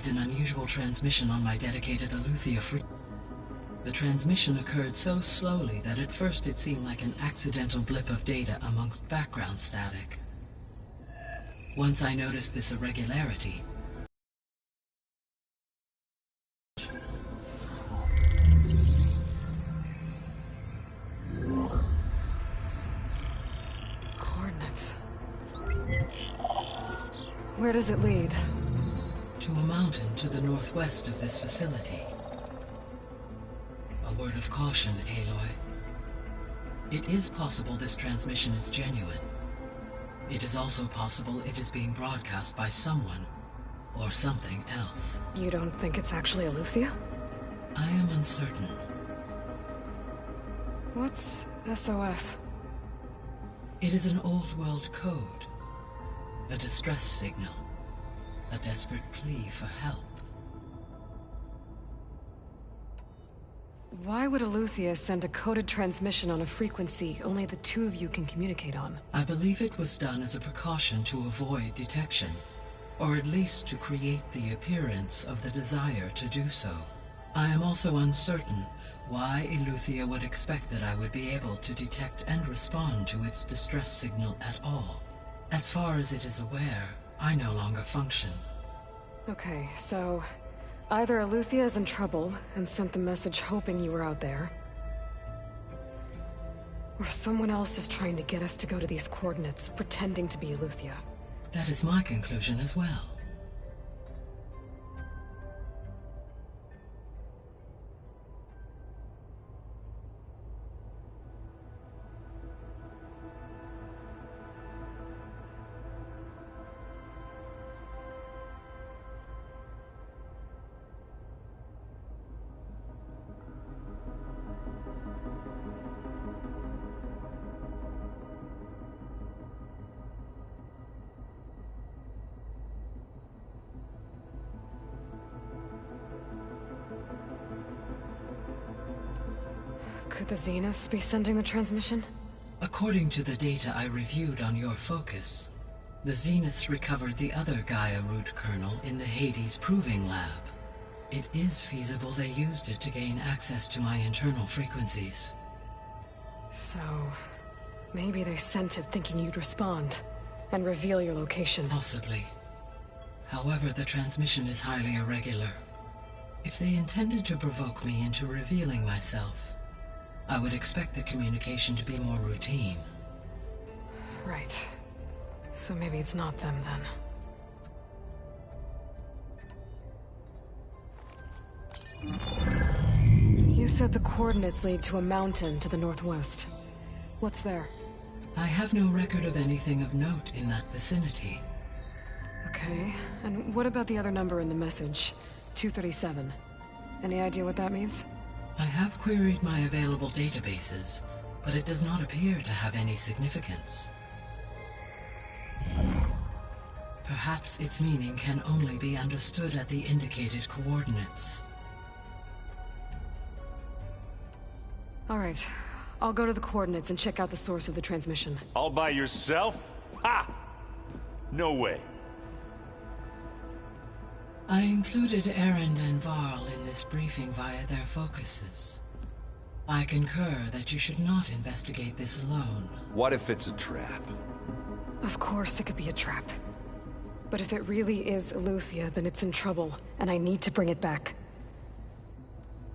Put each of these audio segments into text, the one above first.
received an unusual transmission on my dedicated Eleuthia The transmission occurred so slowly that at first it seemed like an accidental blip of data amongst background static. Once I noticed this irregularity, coordinates. Where does it lead? to a mountain to the northwest of this facility. A word of caution, Aloy. It is possible this transmission is genuine. It is also possible it is being broadcast by someone or something else. You don't think it's actually Eleuthia? I am uncertain. What's SOS? It is an old world code. A distress signal. A desperate plea for help. Why would Eleuthia send a coded transmission on a frequency only the two of you can communicate on? I believe it was done as a precaution to avoid detection, or at least to create the appearance of the desire to do so. I am also uncertain why Eleuthia would expect that I would be able to detect and respond to its distress signal at all. As far as it is aware, I no longer function. Okay, so either Eleuthia is in trouble and sent the message hoping you were out there, or someone else is trying to get us to go to these coordinates, pretending to be Eleuthia. That is my conclusion as well. Could the Zeniths be sending the transmission? According to the data I reviewed on your focus, the Zeniths recovered the other Gaia root kernel in the Hades Proving Lab. It is feasible they used it to gain access to my internal frequencies. So, maybe they sent it thinking you'd respond and reveal your location. Possibly. However, the transmission is highly irregular. If they intended to provoke me into revealing myself, I would expect the communication to be more routine. Right. So maybe it's not them then. You said the coordinates lead to a mountain to the northwest. What's there? I have no record of anything of note in that vicinity. Okay, and what about the other number in the message? 237. Any idea what that means? I have queried my available databases, but it does not appear to have any significance. Perhaps its meaning can only be understood at the indicated coordinates. All right, I'll go to the coordinates and check out the source of the transmission. All by yourself? Ha! No way. I included Erend and Varl in this briefing via their focuses. I concur that you should not investigate this alone. What if it's a trap? Of course it could be a trap. But if it really is Eleuthia, then it's in trouble, and I need to bring it back.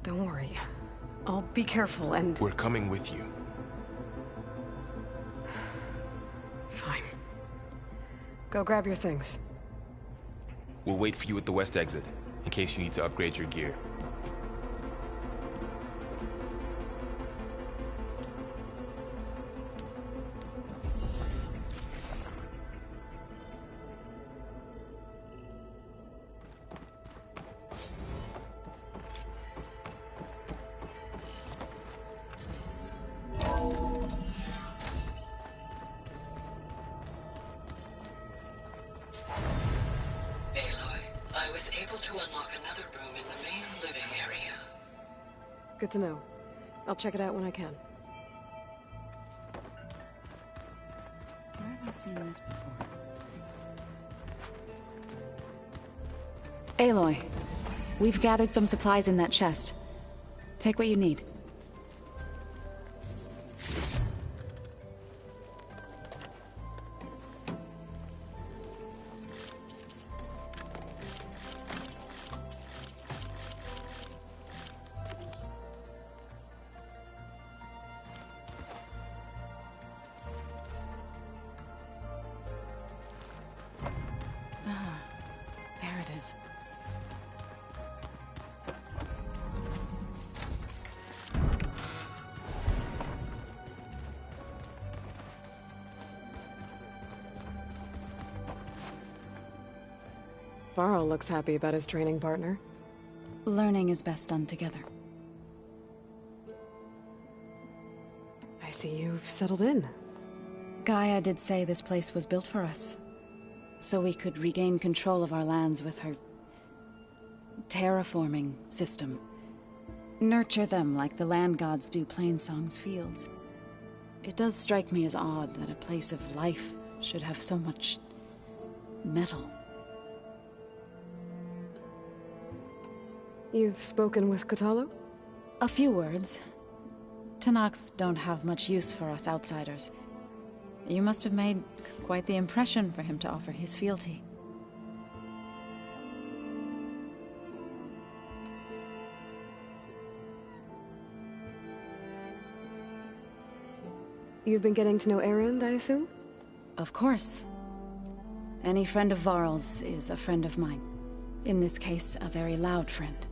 Don't worry. I'll be careful and... We're coming with you. Fine. Go grab your things. We'll wait for you at the west exit, in case you need to upgrade your gear. Good to know. I'll check it out when I can. Where have I seen this before? Aloy, we've gathered some supplies in that chest. Take what you need. Varl looks happy about his training partner. Learning is best done together. I see you've settled in. Gaia did say this place was built for us, so we could regain control of our lands with her terraforming system. Nurture them like the land gods do Plainsong's fields. It does strike me as odd that a place of life should have so much metal. You've spoken with Kotallo? A few words. Tenakth don't have much use for us outsiders. You must have made quite the impression for him to offer his fealty. You've been getting to know Erend, I assume? Of course. Any friend of Varl's is a friend of mine. In this case, a very loud friend.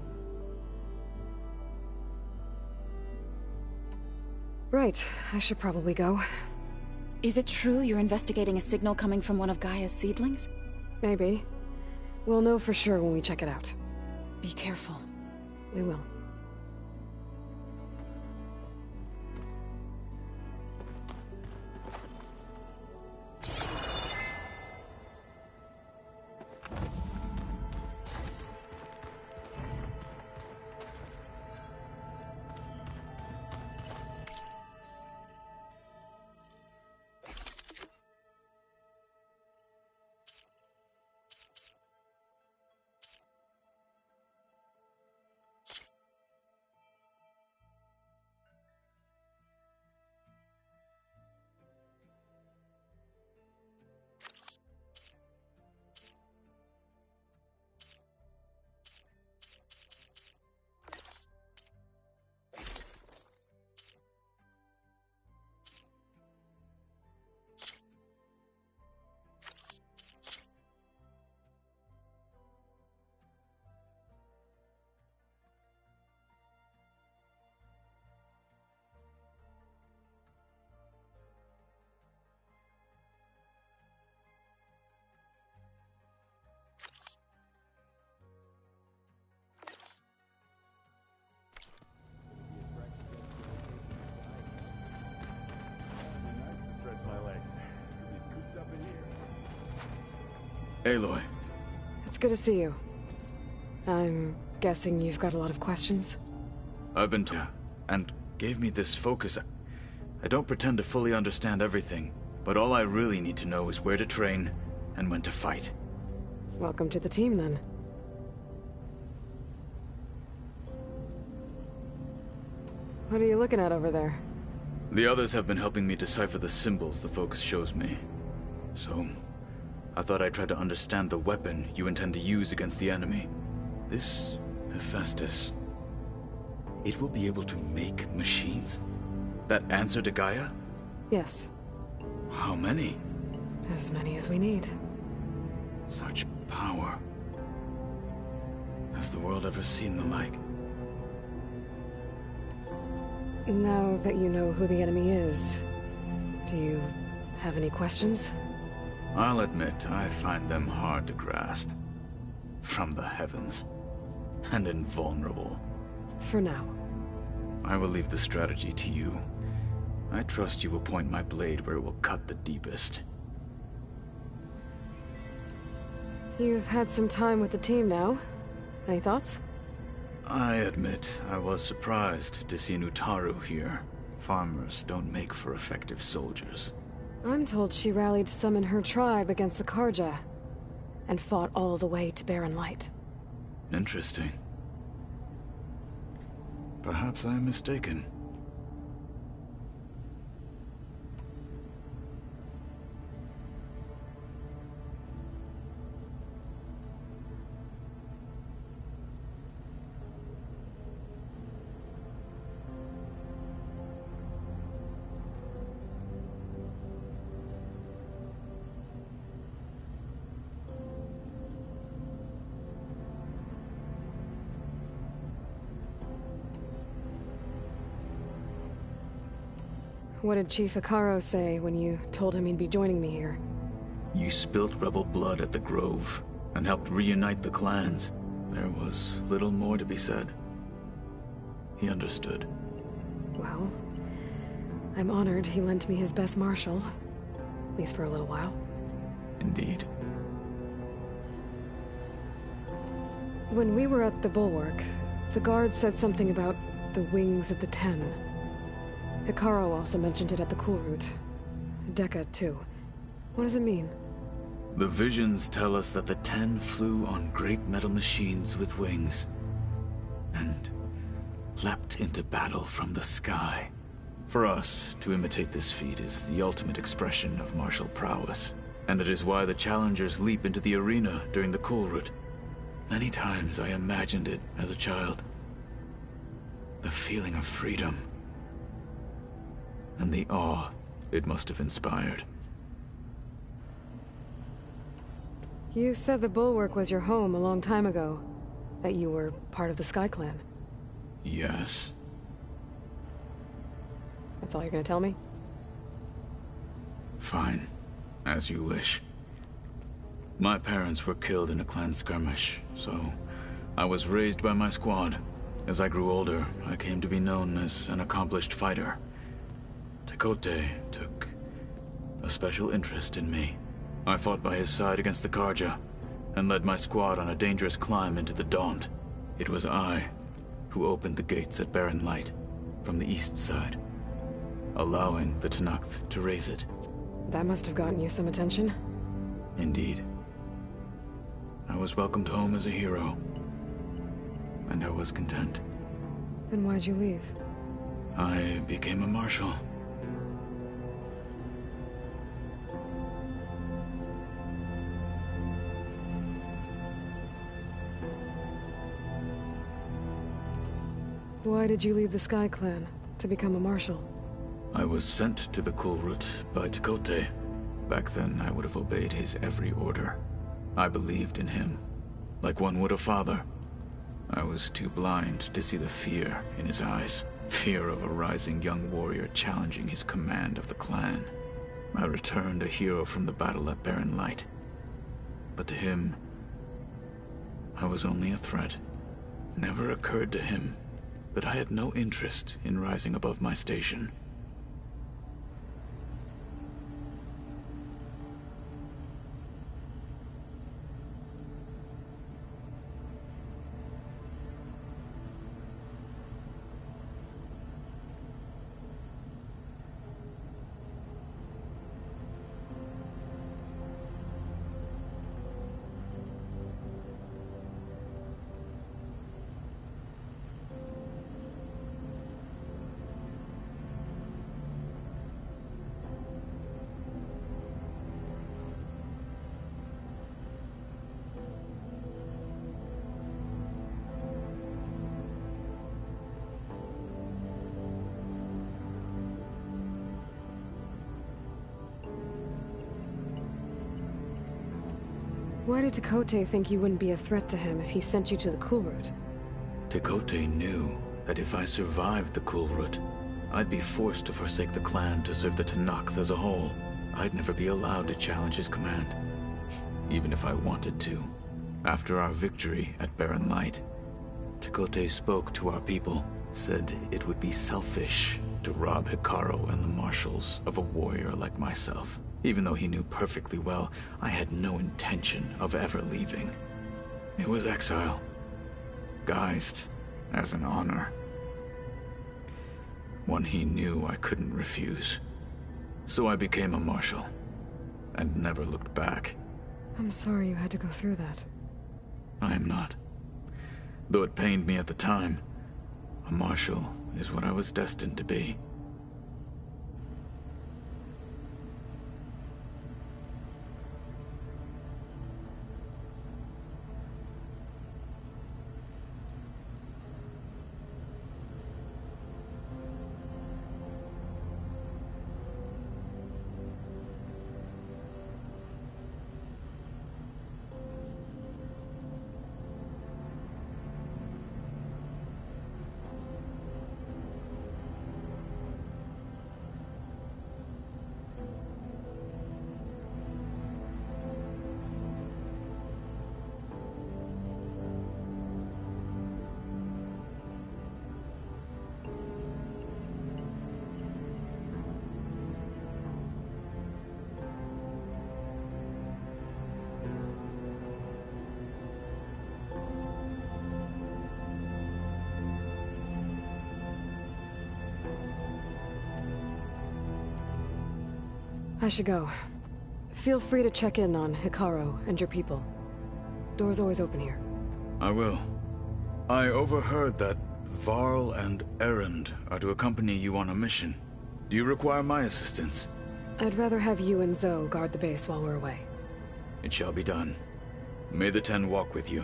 Right, I should probably go. Is it true you're investigating a signal coming from one of Gaia's seedlings? Maybe. We'll know for sure when we check it out. Be careful. We will. Aloy. It's good to see you. I'm guessing you've got a lot of questions? I've been and gave me this focus. I don't pretend to fully understand everything, but all I really need to know is where to train and when to fight. Welcome to the team, then. What are you looking at over there? The others have been helping me decipher the symbols the focus shows me. So, I thought I'd try to understand the weapon you intend to use against the enemy. This Hephaestus. It will be able to make machines? That answer to Gaia? Yes. How many? As many as we need. Such power. Has the world ever seen the like? Now that you know who the enemy is, do you have any questions? I'll admit, I find them hard to grasp. From the heavens. And invulnerable. For now. I will leave the strategy to you. I trust you will point my blade where it will cut the deepest. You've had some time with the team now. Any thoughts? I admit, I was surprised to see Nutaru here. Farmers don't make for effective soldiers. I'm told she rallied some in her tribe against the Karja, and fought all the way to Barren Light. Interesting. Perhaps I am mistaken. What did Chief Hekarro say when you told him he'd be joining me here? You spilt rebel blood at the Grove, and helped reunite the clans. There was little more to be said. He understood. Well, I'm honored he lent me his best marshal. At least for a little while. Indeed. When we were at the Bulwark, the guard said something about the Wings of the Ten. Hekarro also mentioned it at the Cool Route. Dekka, too. What does it mean? The visions tell us that the Ten flew on great metal machines with wings, and leapt into battle from the sky. For us, to imitate this feat is the ultimate expression of martial prowess, and it is why the challengers leap into the arena during the Cool Route. Many times I imagined it as a child. The feeling of freedom, and the awe it must have inspired. You said the Bulwark was your home a long time ago. That you were part of the Sky Clan. Yes. That's all you're gonna tell me? Fine. As you wish. My parents were killed in a clan skirmish, so I was raised by my squad. As I grew older, I came to be known as an accomplished fighter. Tekotteh took a special interest in me. I fought by his side against the Carja, and led my squad on a dangerous climb into the Daunt. It was I who opened the gates at Barren Light, from the east side, allowing the Tenakth to raise it. That must have gotten you some attention. Indeed. I was welcomed home as a hero, and I was content. Then why'd you leave? I became a marshal. Why did you leave the Sky Clan to become a marshal? I was sent to the Cool Route by Tekotteh. Back then, I would have obeyed his every order. I believed in him, like one would a father. I was too blind to see the fear in his eyes. Fear of a rising young warrior challenging his command of the clan. I returned a hero from the battle at Barren Light. But to him, I was only a threat. Never occurred to him that I had no interest in rising above my station. Why did Tekotteh think you wouldn't be a threat to him if he sent you to the Cool Route? Tekotteh knew that if I survived the Cool Route, I'd be forced to forsake the clan to serve the Tenakth as a whole. I'd never be allowed to challenge his command, even if I wanted to. After our victory at Barren Light, Tekotteh spoke to our people, said it would be selfish to rob Hekarro and the marshals of a warrior like myself. Even though he knew perfectly well I had no intention of ever leaving. It was exile, guised as an honor. One he knew I couldn't refuse. So I became a marshal, and never looked back. I'm sorry you had to go through that. I am not. Though it pained me at the time, a marshal is what I was destined to be. I should go. Feel free to check in on Hikaru and your people. Door's always open here. I will. I overheard that Varl and Erend are to accompany you on a mission. Do you require my assistance? I'd rather have you and Zoe guard the base while we're away. It shall be done. May the Ten walk with you.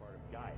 Part of Gaia.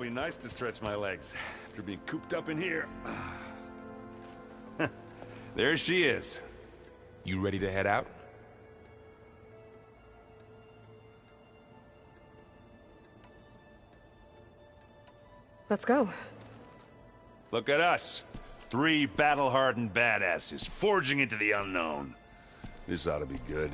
be nice to stretch my legs after being cooped up in here. There she is. You ready to head out? Let's go. Look at us. 3 battle-hardened badasses forging into the unknown. This ought to be good.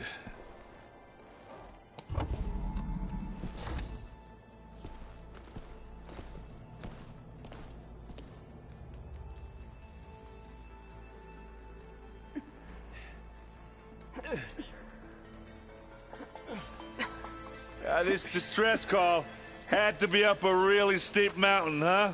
This distress call had to be up a really steep mountain, huh?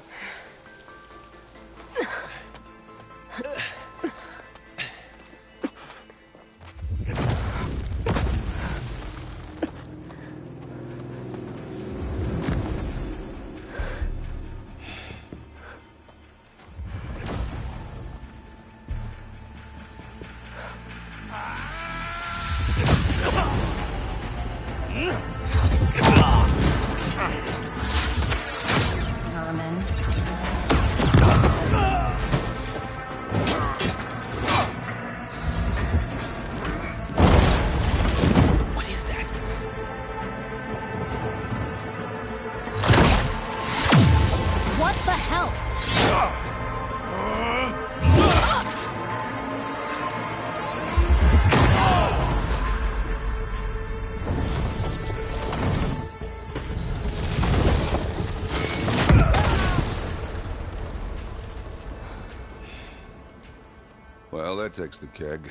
Well, that takes the keg.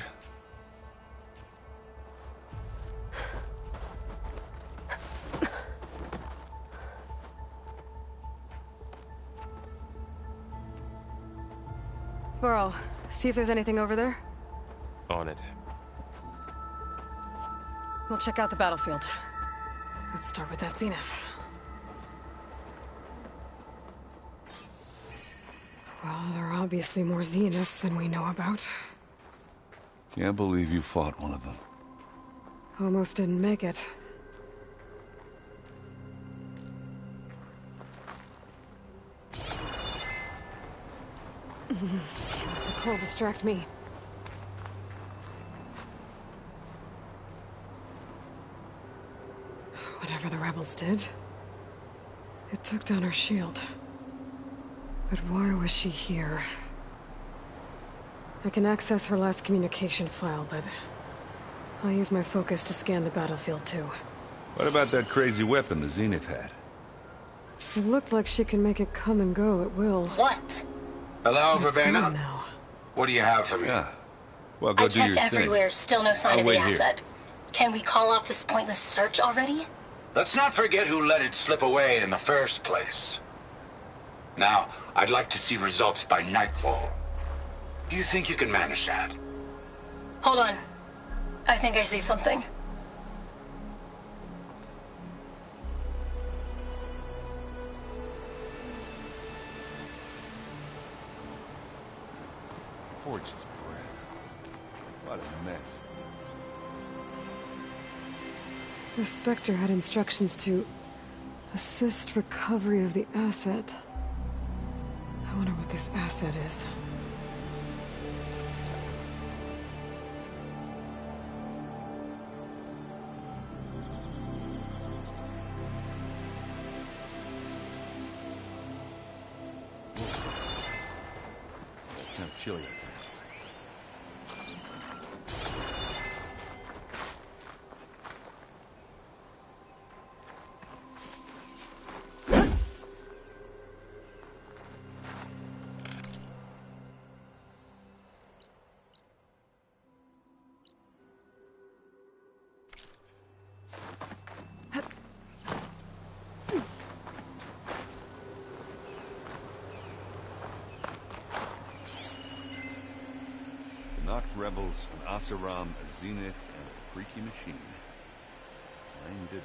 Varl, see if there's anything over there. On it. We'll check out the battlefield. Let's start with that Zenith. Well, there are obviously more Zeniths than we know about. Can't believe you fought one of them. Almost didn't make it. The cold distract me. Whatever the rebels did, it took down her shield. But why was she here? I can access her last communication file, but I'll use my focus to scan the battlefield too. What about that crazy weapon the Zenith had? It looked like she can make it come and go at will. What? Hello, It's gone Verbena? now. What do you have for me? Yeah. Well, go I do your checked thing. everywhere, still no sign I'll of the wait here. asset. Can we call off this pointless search already? Let's not forget who let it slip away in the first place. Now, I'd like to see results by nightfall. Do you think you can manage that? Hold on. I think I see something. Gorgeous breath. What a mess. The Spectre had instructions to assist recovery of the asset. I wonder what this asset is. It's kind of chilly. Noct rebels, an Oseram, a Zenith, and a freaky machine. Plain did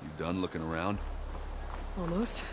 You done looking around? Almost.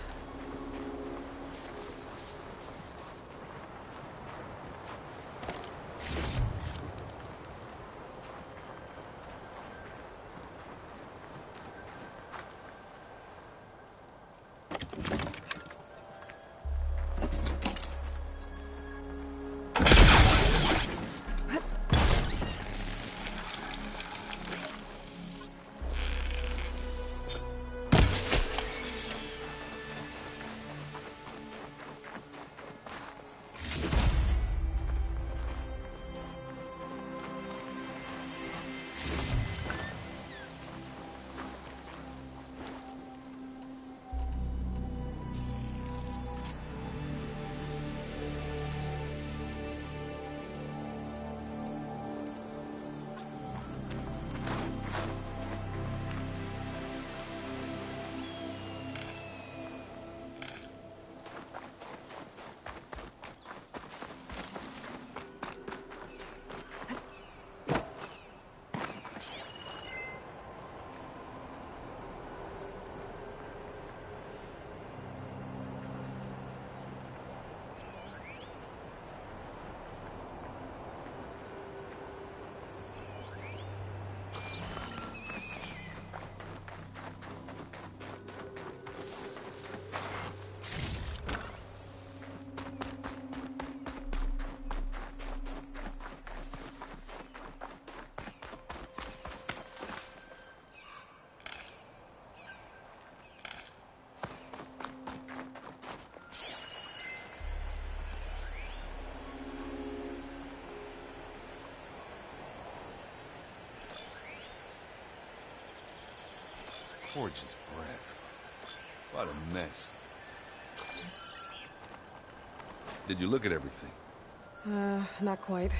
Forge's breath. What a mess. Did you look at everything? Not quite.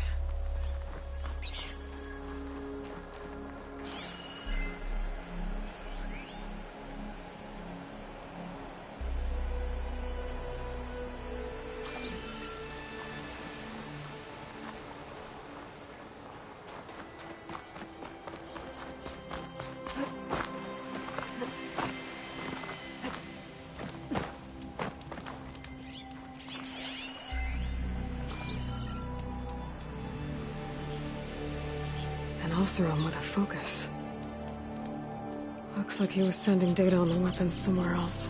Oseram with a focus. Looks like he was sending data on the weapons somewhere else.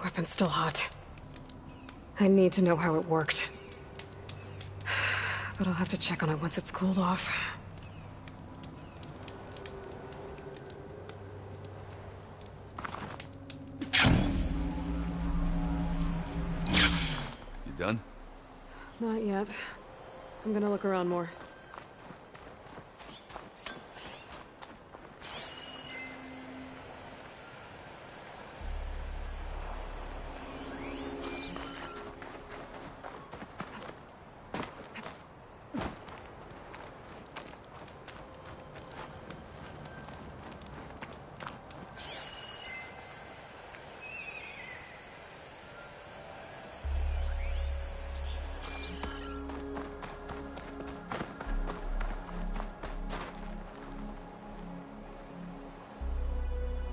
Weapon's still hot. I need to know how it worked. But I'll have to check on it once it's cooled off. You done? Not yet. I'm gonna look around more.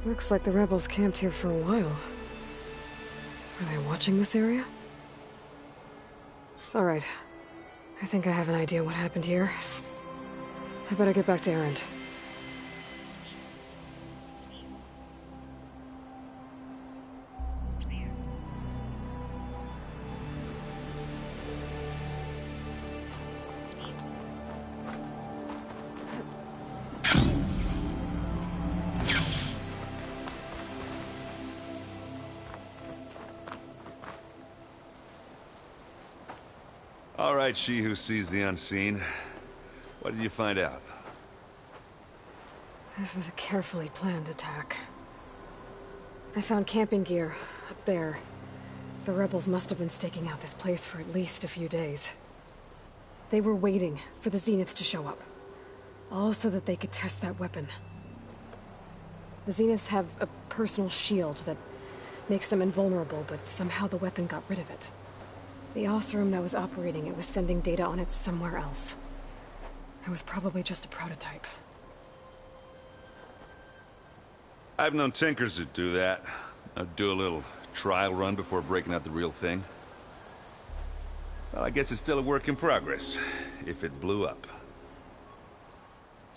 Looks like the rebels camped here for a while. Are they watching this area? Alright. I think I have an idea what happened here. I better get back to Erend. All right, she who sees the unseen. What did you find out? This was a carefully planned attack. I found camping gear up there. The rebels must have been staking out this place for at least a few days. They were waiting for the Zeniths to show up. All so that they could test that weapon. The Zeniths have a personal shield that makes them invulnerable, but somehow the weapon got rid of it. The Oseram that was operating it was sending data on it somewhere else. I was probably just a prototype. I've known tinkers that do that. I'd do a little trial run before breaking out the real thing. Well, I guess it's still a work in progress, if it blew up.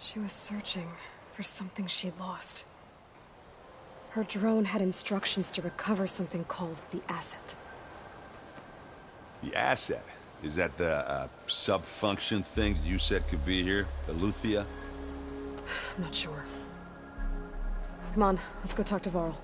She was searching for something she lost. Her drone had instructions to recover something called the Asset. The Asset? Is that the sub-function thing that you said could be here? Eleuthia? I'm not sure. Come on, let's go talk to Varl.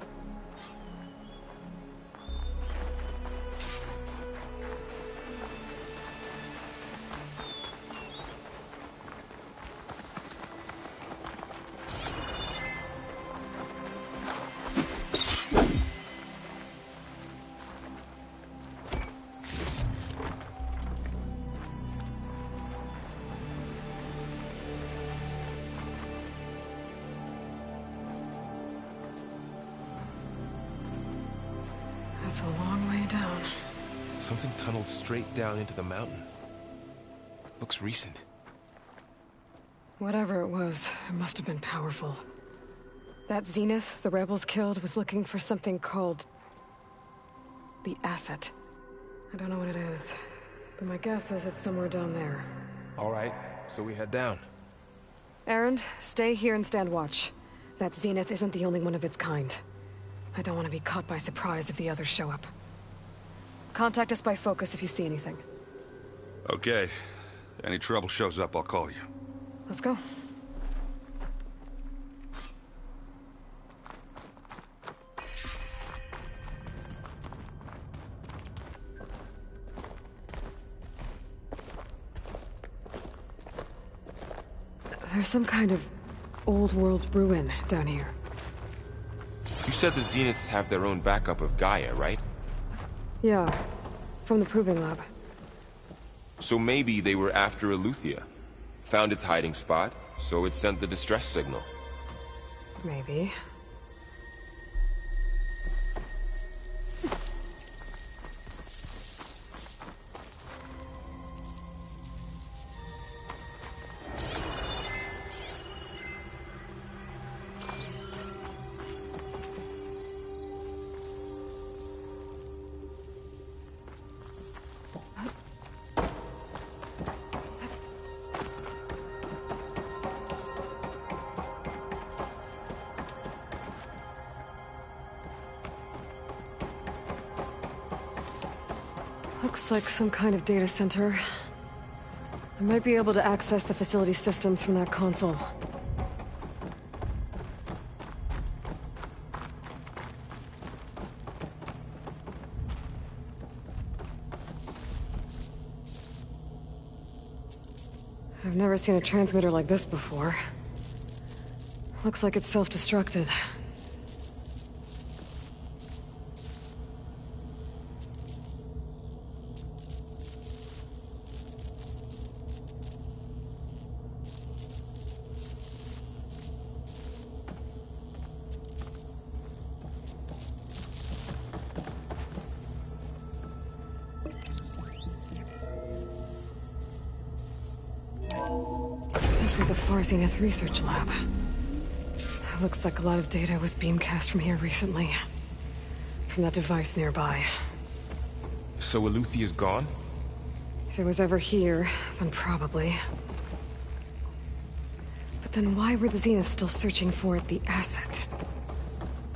That's a long way down. Something tunneled straight down into the mountain. Looks recent. Whatever it was, it must have been powerful. That Zenith the rebels killed was looking for something called the Asset. I don't know what it is, but my guess is it's somewhere down there. All right, so we head down. Erend, stay here and stand watch. That Zenith isn't the only one of its kind. I don't want to be caught by surprise if the others show up. Contact us by focus if you see anything. Okay. Any trouble shows up, I'll call you. Let's go. There's some kind of old-world ruin down here. You said the Zeniths have their own backup of Gaia, right? Yeah, from the Proving Lab. So maybe they were after Eleuthia. Found its hiding spot, so it sent the distress signal. Maybe. Looks like some kind of data center. I might be able to access the facility systems from that console. I've never seen a transmitter like this before. Looks like it's self-destructed. This was a Far Zenith research lab. Looks like a lot of data was beamcast from here recently. From that device nearby. So Eleuthia's gone? If it was ever here, then probably. But then why were the Zeniths still searching for the Asset?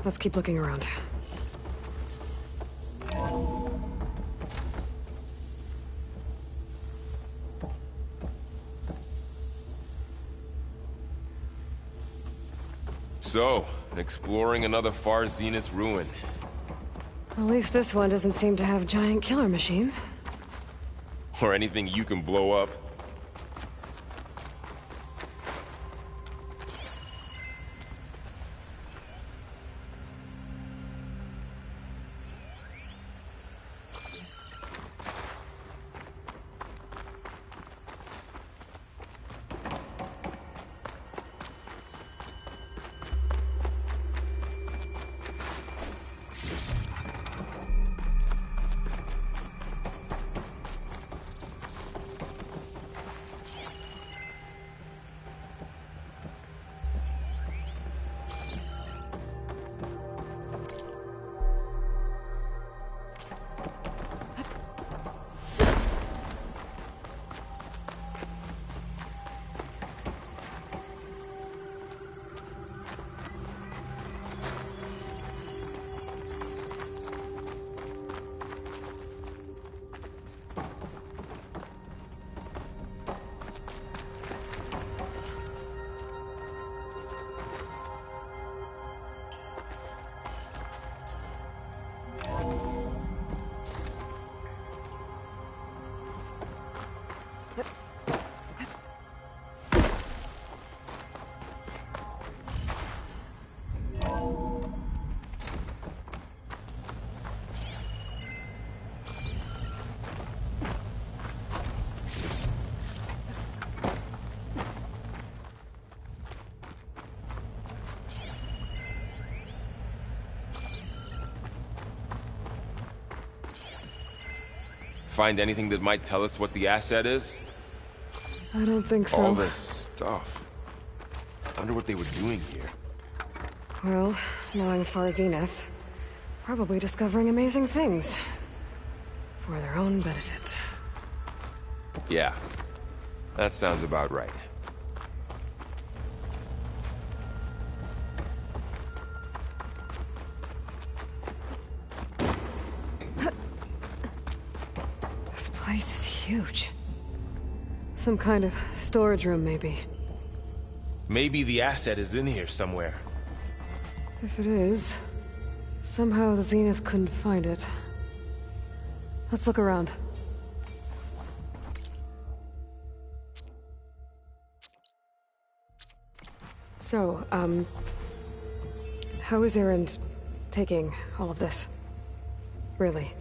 Let's keep looking around. So, exploring another Far Zenith ruin. At least this one doesn't seem to have giant killer machines. Or anything you can blow up. find anything that might tell us what the asset is? I don't think so. All this stuff. I wonder what they were doing here. Well, knowing Far Zenith, probably discovering amazing things. For their own benefit. Yeah, that sounds about right. This place is huge. Some kind of storage room, maybe. Maybe the asset is in here somewhere. If it is, somehow the Zenith couldn't find it. Let's look around. So, how is Erend taking all of this? Really?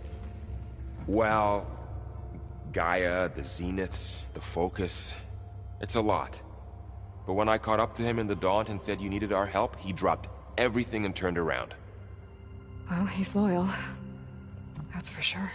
Well, Gaia, the Zeniths, the Focus, it's a lot. But when I caught up to him in the Daunt and said you needed our help, he dropped everything and turned around. Well, he's loyal. That's for sure.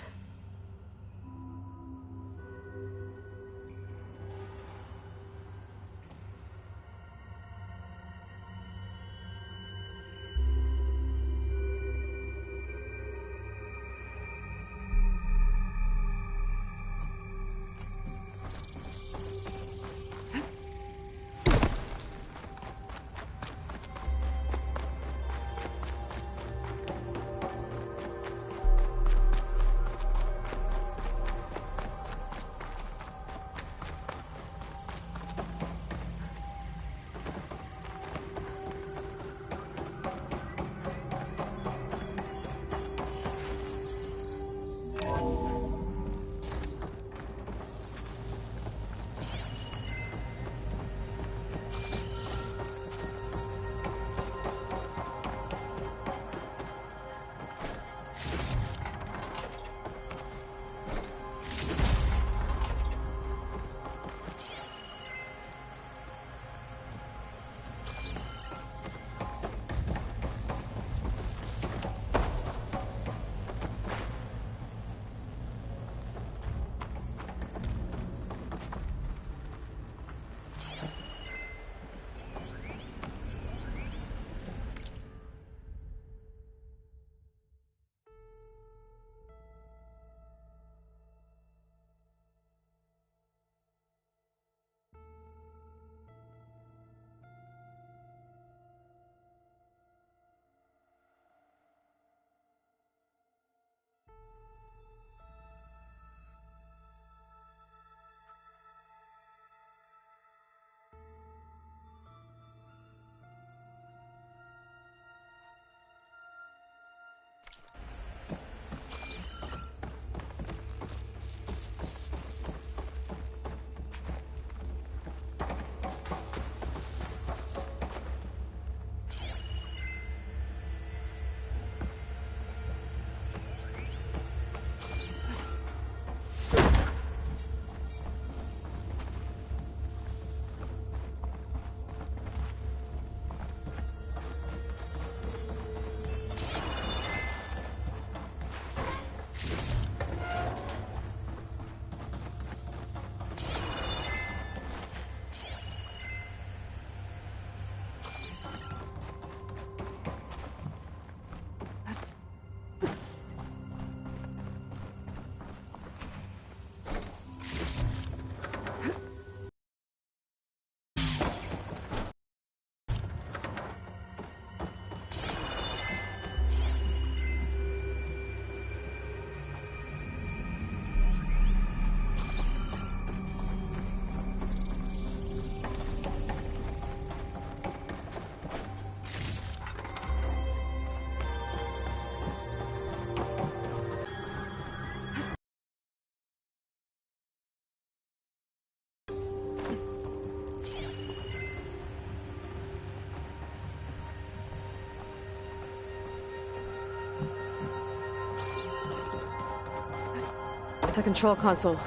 The control console.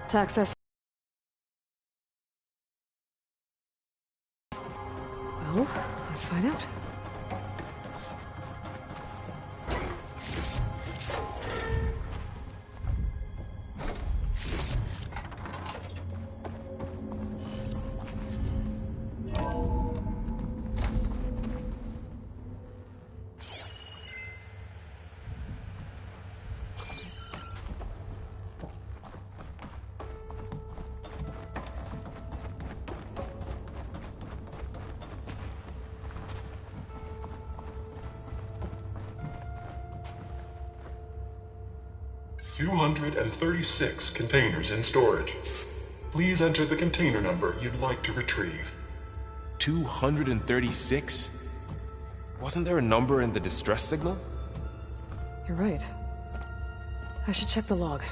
To access... Well, let's find out. 236 containers in storage. Please enter the container number you'd like to retrieve. 236? Wasn't there a number in the distress signal? You're right. I should check the log.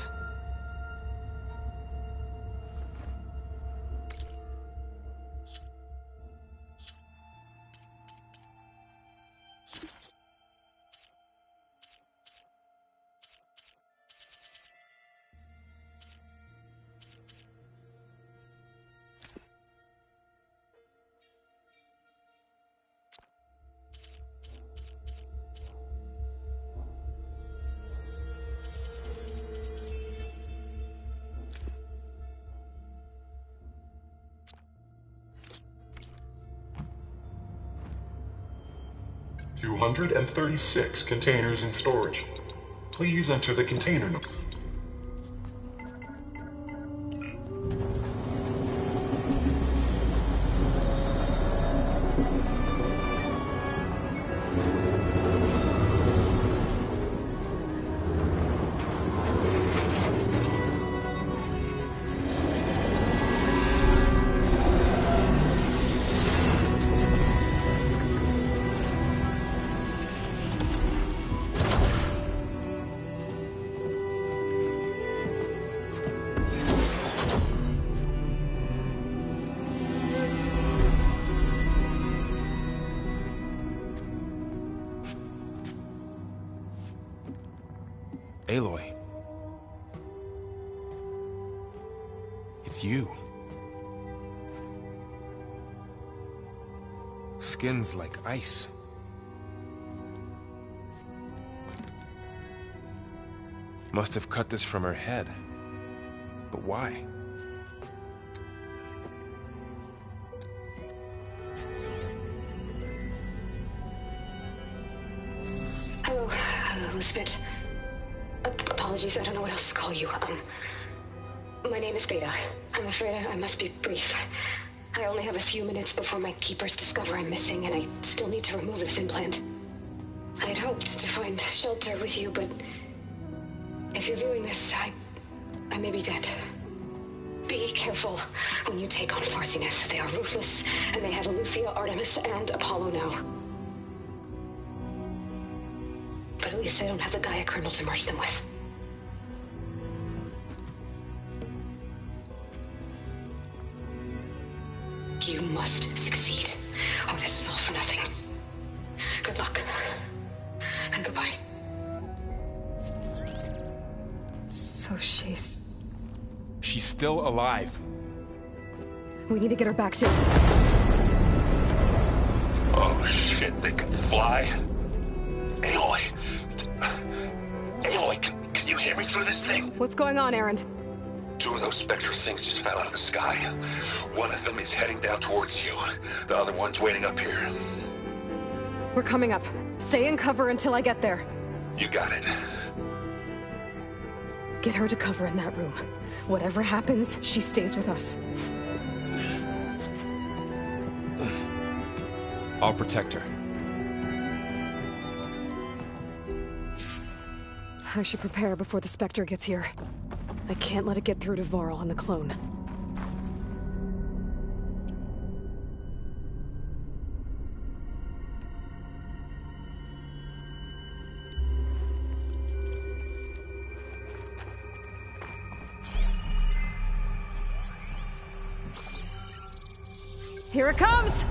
$236 containers in storage. Please enter the container number. Aloy. It's you. Skin's like ice. Must have cut this from her head. But why? Hello, Elizabeth. Apologies, I don't know what else to call you. My name is Beta. I'm afraid I must be brief. I only have a few minutes before my keepers discover I'm missing, and I still need to remove this implant. I had hoped to find shelter with you, but if you're viewing this, I may be dead. Be careful when you take on Far Zenith. They are ruthless, and they have Eleuthia, Artemis, and Apollo now. But at least they don't have the Gaia kernel to merge them with. You must succeed, or this was all for nothing. Good luck. And goodbye. So she's still alive. We need to get her back to... Oh shit, they can fly? Aloy! Aloy, can you hear me through this thing? What's going on, Erend? Two of those Spectre things just fell out of the sky. One of them is heading down towards you. The other one's waiting up here. We're coming up. Stay in cover until I get there. You got it. Get her to cover in that room. Whatever happens, she stays with us. I'll protect her. I should prepare before the Spectre gets here. I can't let it get through to Varl and the clone. Here it comes!